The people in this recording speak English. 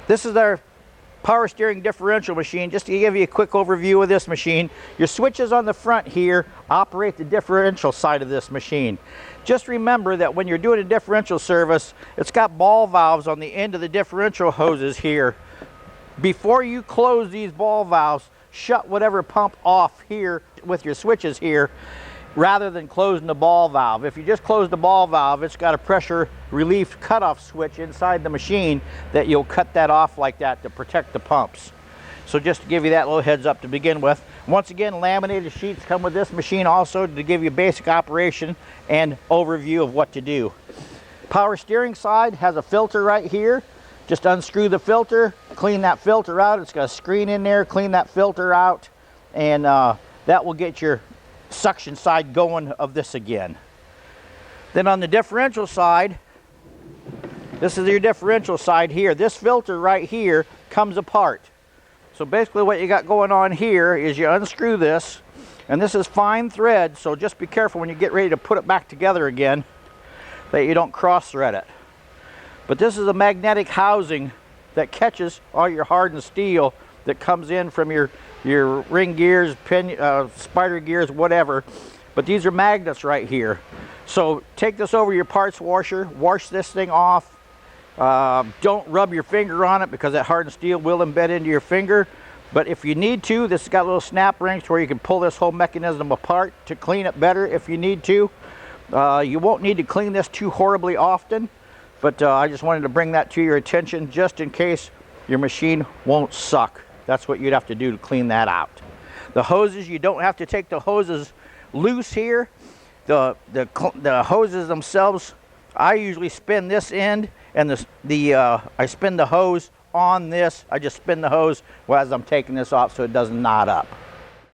This is our power steering differential machine. Just to give you a quick overview of this machine, your switches on the front here operate the differential side of this machine. Just remember that when you're doing a differential service, it's got ball valves on the end of the differential hoses here. Before you close these ball valves, shut whatever pump off here with your switches here, rather than closing the ball valve. If you just close the ball valve, it's got a pressure relief cutoff switch inside the machine that you'll cut that off like that to protect the pumps. So just to give you that little heads up to begin with. Once again, laminated sheets come with this machine also to give you basic operation and overview of what to do. Power steering side has a filter right here. Just unscrew the filter, clean that filter out. It's got a screen in there, clean that filter out, and that will get your suction side going of this again. Then on the differential side, this is your differential side here. This filter right here comes apart. So basically what you got going on here is you unscrew this, and this is fine thread, so just be careful when you get ready to put it back together again that you don't cross thread it. But this is a magnetic housing that catches all your hardened steel that comes in from your ring gears, spider gears, whatever. But these are magnets right here. So take this over your parts washer, wash this thing off. Don't rub your finger on it because that hardened steel will embed into your finger. But if you need to, this has got little snap rings where you can pull this whole mechanism apart to clean it better if you need to. You won't need to clean this too horribly often, but I just wanted to bring that to your attention just in case your machine won't suck. That's what you'd have to do to clean that out. The hoses, you don't have to take the hoses loose here. The hoses themselves, I usually spin this end, and I spin the hose on this. I just spin the hose as I'm taking this off so it doesn't knot up.